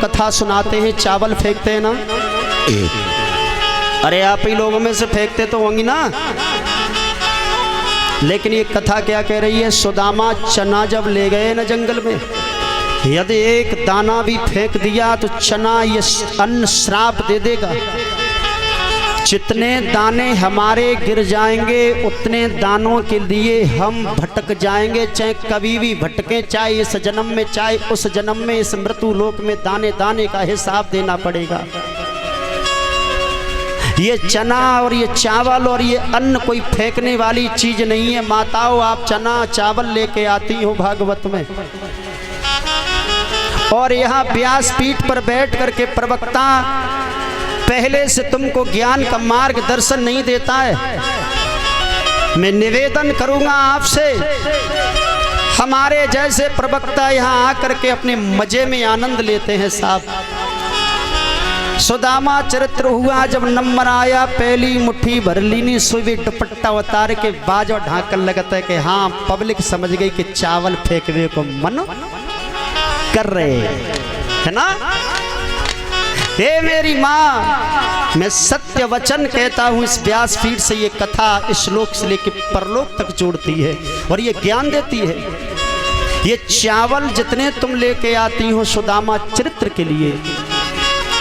कथा सुनाते हैं, चावल फेंकते हैं ना, अरे आप ही लोगों में से फेंकते तो होंगी ना। लेकिन ये कथा क्या कह रही है? सुदामा चना जब ले गए ना जंगल में, यदि एक दाना भी फेंक दिया तो चना ये अन्न श्राप दे देगा। जितने दाने हमारे गिर जाएंगे उतने दानों के लिए हम भटक जाएंगे, चाहे कभी भी भटके, चाहे इस जन्म में चाहे उस जन्म में, इस मृत्यु लोक में दाने दाने का हिसाब देना पड़ेगा। ये चना और ये चावल और ये अन्न कोई फेंकने वाली चीज नहीं है। माताओं, आप चना चावल लेके आती हो भागवत में, और यहाँ व्यासपीठ पर बैठ करके प्रवक्ता पहले से तुमको ज्ञान का मार्गदर्शन नहीं देता है। मैं निवेदन करूंगा आपसे, हमारे जैसे प्रवक्ता यहाँ आकर के अपने मजे में आनंद लेते हैं साहब। सुदामा चरित्र हुआ जब नंबर आया, पहली मुट्ठी भर लीनी सुबह दुपट्टा उतार के बाजो ढांकन लगता है कि हाँ पब्लिक समझ गई कि चावल फेंकने को मन कर रहे है ना। हे मेरी माँ, मैं सत्य वचन कहता हूँ, इस व्यासपीठ से ये कथा श्लोक से लेकर परलोक तक जोड़ती है और ये ज्ञान देती है। ये चावल जितने तुम लेके आती हो सुदामा चरित्र के लिए,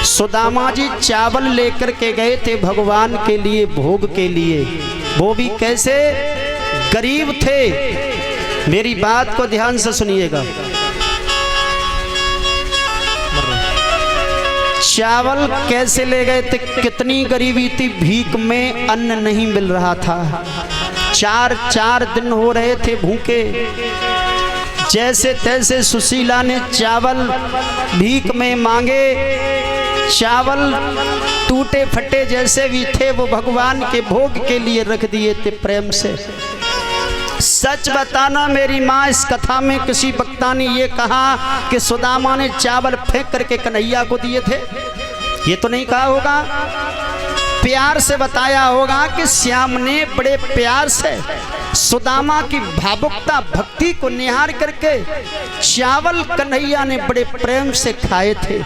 सुदामा जी चावल लेकर के गए थे भगवान के लिए, भोग के लिए। वो भी कैसे? गरीब थे। मेरी बात को ध्यान से सुनिएगा। चावल कैसे ले गए थे? कितनी गरीबी थी, भीख में अन्न नहीं मिल रहा था। 4 दिन हो रहे थे भूखे। जैसे तैसे सुशीला ने चावल भीख में मांगे। चावल टूटे फटे जैसे भी थे वो भगवान के भोग के लिए रख दिए थे प्रेम से। सच बताना मेरी माँ, इस कथा में किसी वक्ता ने ये कहा कि सुदामा ने चावल फेंक करके कन्हैया को दिए थे? ये तो नहीं कहा होगा। प्यार से बताया होगा कि श्याम ने बड़े प्यार से सुदामा की भावुकता भक्ति को निहार करके चावल कन्हैया ने बड़े प्रेम से खाए थे।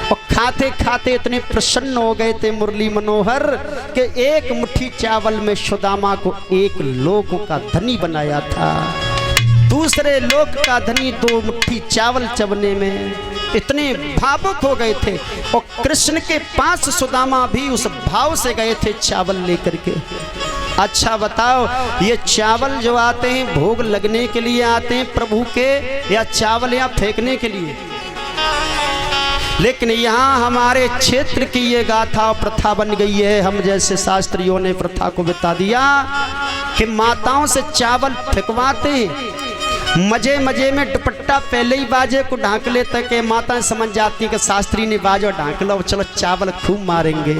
और खाते खाते इतने प्रसन्न हो गए थे मुरली मनोहर कि एक मुट्ठी चावल में सुदामा को एक लोक का धनी बनाया था। दूसरे लोक का धनी 2 मुट्ठी चावल चबने में इतने भावुक हो गए थे। और कृष्ण के पास सुदामा भी उस भाव से गए थे चावल लेकर के। अच्छा बताओ, ये चावल जो आते हैं भोग लगने के लिए आते हैं प्रभु के, या चावल या फेंकने के लिए? लेकिन यहाँ हमारे क्षेत्र की ये गाथा प्रथा बन गई है, हम जैसे शास्त्रियों ने प्रथा को बता दिया कि माताओं से चावल फेंकवाते, मजे मजे में दुपट्टा पहले ही बाजे को ढांक लेते कि माताएं समझ जाती कि शास्त्री ने बाजो ढांक लो, चलो चावल खूब मारेंगे।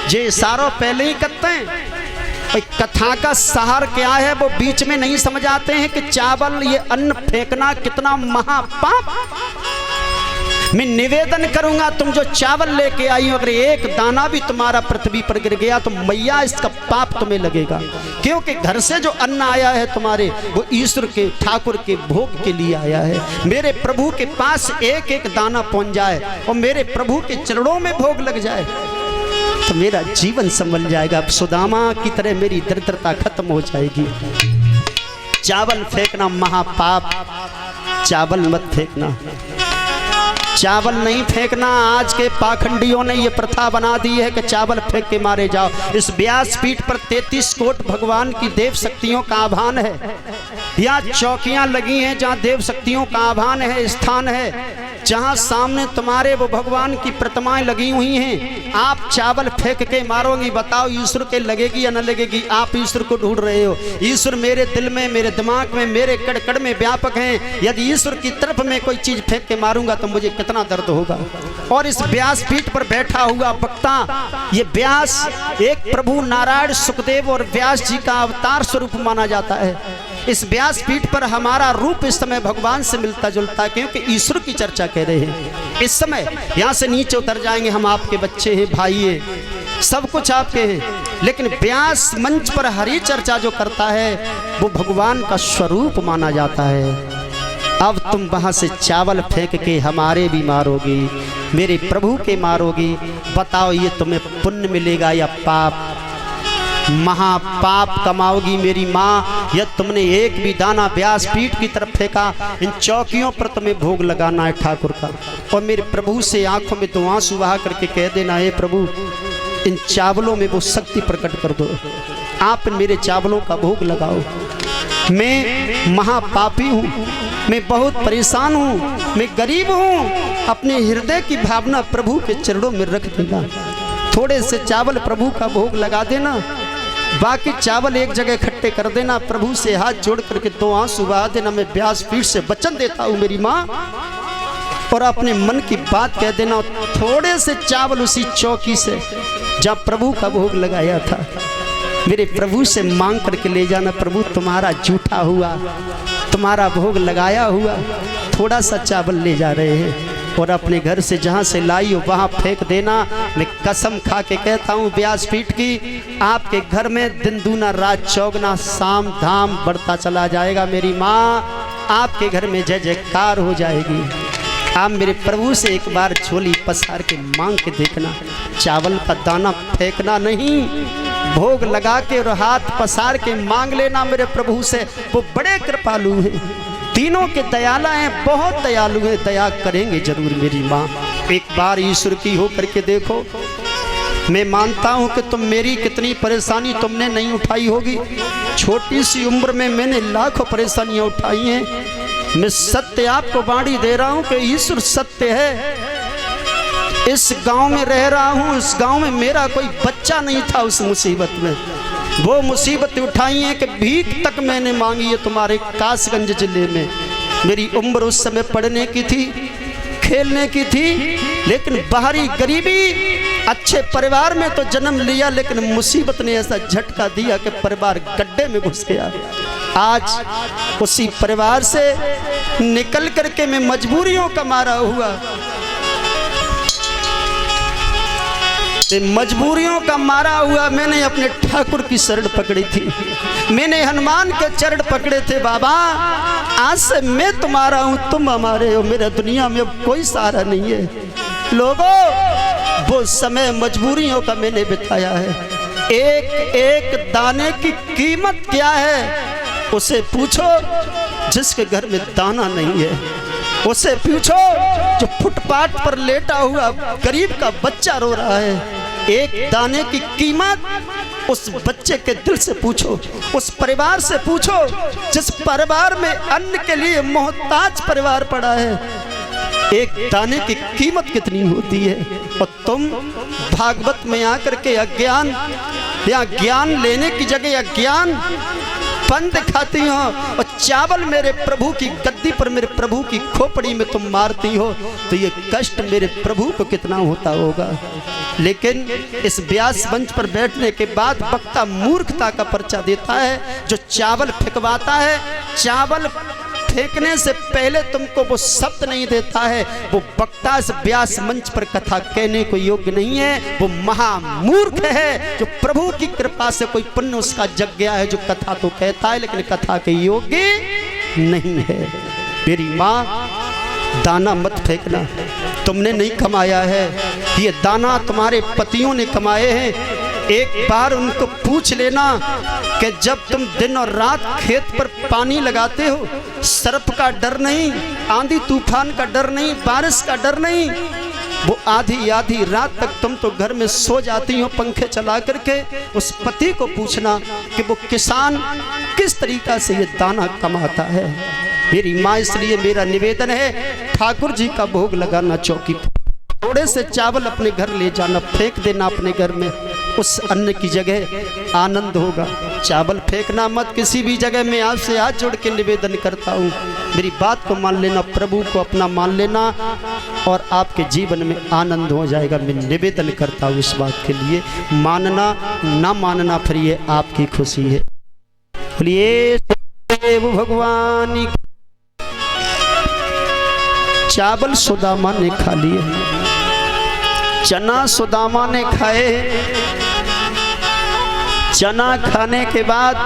जे सारों पहले ही करते हैं। कथा का सार क्या है वो बीच में नहीं समझ आते हैं कि चावल ये अन्न फेंकना कितना महापाप। मैं निवेदन करूंगा, तुम जो चावल लेके आई हो, अगर एक दाना भी तुम्हारा पृथ्वी पर गिर गया तो मैया इसका पाप तुम्हें लगेगा। क्योंकि घर से जो अन्न आया है तुम्हारे, वो ईश्वर के ठाकुर के भोग के लिए आया है। मेरे प्रभु के पास एक एक दाना पहुंच जाए और मेरे प्रभु के चरणों में भोग लग जाए तो मेरा जीवन संभल जाएगा। अब सुदामा की तरह मेरी दरिद्रता खत्म हो जाएगी। चावल फेंकना महापाप, चावल मत फेंकना, चावल नहीं फेंकना। आज के पाखंडियों ने ये प्रथा बना दी है कि चावल फेंक के मारे जाओ। इस व्यासपीठ पर 33 कोट भगवान की देव शक्तियों का आभान है। यहाँ चौकियां लगी हैं जहाँ देव शक्तियों का आभान है, स्थान है जहाँ सामने तुम्हारे वो भगवान की प्रतिमाएं लगी हुई हैं। आप चावल फेंक के मारोगी, बताओ ईश्वर के लगेगी या न लगेगी? आप ईश्वर को ढूंढ रहे हो। ईश्वर मेरे दिल में, मेरे दिमाग में, मेरे कड़ कड़ में व्यापक हैं। यदि ईश्वर की तरफ में कोई चीज फेंक के मारूंगा तो मुझे कितना दर्द होगा। और इस व्यासपीठ पर बैठा हुआ वक्ता, ये व्यास एक प्रभु नारायण सुखदेव और व्यास जी का अवतार स्वरूप माना जाता है। इस व्यासपीठ पर हमारा रूप इस समय भगवान से मिलता जुलता है, क्योंकि ईश्वर की चर्चा कह रहे हैं। इस समय यहाँ से नीचे उतर जाएंगे, हम आपके बच्चे हैं, भाई हैं, सब कुछ आपके हैं। लेकिन व्यास मंच पर हरि चर्चा जो करता है वो भगवान का स्वरूप माना जाता है। अब तुम वहां से चावल फेंक के हमारे भी मारोगी, मेरे प्रभु के मारोगी। बताओ ये तुम्हें पुण्य मिलेगा या पाप? महापाप कमाओगी मेरी माँ। यदि तुमने एक भी दाना व्यासपीठ की तरफ फेंका, इन चौकियों पर तुम्हें भोग लगाना है ठाकुर का। और मेरे प्रभु से आंखों में तो आंसू बहा करके कह देना है प्रभु इन चावलों में वो शक्ति प्रकट कर दो, आप मेरे चावलों का भोग लगाओ। मैं महापापी हूँ, मैं बहुत परेशान हूँ, मैं गरीब हूँ। अपने हृदय की भावना प्रभु के चरणों में रख देना। थोड़े से चावल प्रभु का भोग लगा देना, बाकी चावल एक जगह इकट्ठे कर देना। प्रभु से हाथ जोड़ करके दो आंसू बहा देना, मैं व्यासपीठ से वचन देता हूँ मेरी माँ। और अपने मन की बात कह देना। थोड़े से चावल उसी चौकी से जहाँ प्रभु का भोग लगाया था, मेरे प्रभु से मांग करके ले जाना। प्रभु तुम्हारा जूठा हुआ, तुम्हारा भोग लगाया हुआ थोड़ा सा चावल ले जा रहे हैं, और अपने घर से जहाँ से लाई हो वहाँ फेंक देना। मैं कसम खा के कहता हूँ व्यासपीठ की, आपके घर में दिन दूना रात चौगना साम धाम बढ़ता चला जाएगा मेरी माँ। आपके घर में जय जयकार हो जाएगी। आप मेरे प्रभु से एक बार झोली पसार के मांग के देखना, चावल का दाना फेंकना नहीं, भोग लगा के और हाथ पसार के मांग लेना मेरे प्रभु से। वो बड़े कृपालु हैं, तीनों के दयाला हैं, बहुत दयालु हैं, दया करेंगे जरूर मेरी माँ। एक बार ईश्वर की हो करके देखो। मैं मानता हूँ कि तुम मेरी कितनी परेशानी तुमने नहीं उठाई होगी। छोटी सी उम्र में मैंने लाखों परेशानियाँ उठाई हैं। मैं सत्य आपको बाणी दे रहा हूँ कि ईश्वर सत्य है। इस गांव में रह रहा हूँ, इस गांव में मेरा कोई बच्चा नहीं था उस मुसीबत में। वो मुसीबतें उठाई हैं कि भीख तक मैंने मांगी है तुम्हारे कासगंज जिले में। मेरी उम्र उस समय पढ़ने की थी, खेलने की थी, लेकिन बाहरी गरीबी। अच्छे परिवार में तो जन्म लिया, लेकिन मुसीबत ने ऐसा झटका दिया कि परिवार गड्ढे में घुस गया। आज उसी परिवार से निकल करके मैं मजबूरियों का मारा हुआ, मजबूरियों का मारा हुआ मैंने अपने ठाकुर की शरण पकड़ी थी, मैंने हनुमान के चरण पकड़े थे। बाबा आज से मैं तुम्हारा हूँ, तुम हमारे हो, मेरा दुनिया में अब कोई सहारा नहीं है। लोगों वो समय मजबूरियों का मैंने बिताया है। एक एक दाने की कीमत क्या है उसे पूछो जिसके घर में दाना नहीं है, उसे पूछो जो फुटपाथ पर लेटा हुआ गरीब का बच्चा रो रहा है। एक दाने की कीमत उस बच्चे के दिल से पूछो, उस परिवार से पूछो जिस परिवार में अन्न के लिए मोहताज परिवार पड़ा है। एक दाने की कीमत कितनी होती है। और तुम भागवत में आकर के अज्ञान या ज्ञान लेने की जगह अज्ञान पन दिखाती हो, और चावल मेरे प्रभु की गद्दी पर, मेरे प्रभु की खोपड़ी में तुम मारती हो, तो ये कष्ट मेरे प्रभु को कितना होता होगा। लेकिन इस व्यास मंच पर बैठने के बाद वक्ता मूर्खता का पर्चा देता है, जो चावल फेंकवाता है। चावल फेंकने से पहले तुमको वो शब्द नहीं देता है, वो वक्ता इस व्यास मंच पर कथा कहने को योग्य नहीं है। वो महामूर्ख है जो प्रभु की कृपा से कोई पुण्य उसका जग गया है, जो कथा तो कहता है लेकिन कथा के योग्य नहीं है। मेरी माँ दाना मत फेंकना, तुमने नहीं कमाया है, ये दाना तुम्हारे पतियों ने कमाए हैं। एक बार उनको पूछ लेना कि जब तुम दिन और रात खेत पर पानी लगाते हो, सर्प का डर नहीं, आंधी तूफान का डर नहीं, बारिश का डर नहीं, वो आधी आधी रात तक तुम तो घर में सो जाती हो पंखे चला करके। उस पति को पूछना कि वो किसान किस तरीका से ये दाना कमाता है। मेरी माँ, इसलिए मेरा निवेदन है, ठाकुर जी का भोग लगाना चौकी पर, थोड़े से चावल अपने घर ले जाना, फेंक देना अपने घर में, उस अन्न की जगह आनंद होगा। चावल फेंकना मत किसी भी जगह में। आपसे हाथ जोड़ के निवेदन करता हूँ, मेरी बात को मान लेना, प्रभु को अपना मान लेना, और आपके जीवन में आनंद हो जाएगा। मैं निवेदन करता हूँ इस बात के लिए। मानना ना मानना फिर ये आपकी खुशी है। बोलिए देव भगवान। चावल सुदामा ने खा लिए, चना सुदामा ने खाए। चना खाने के बाद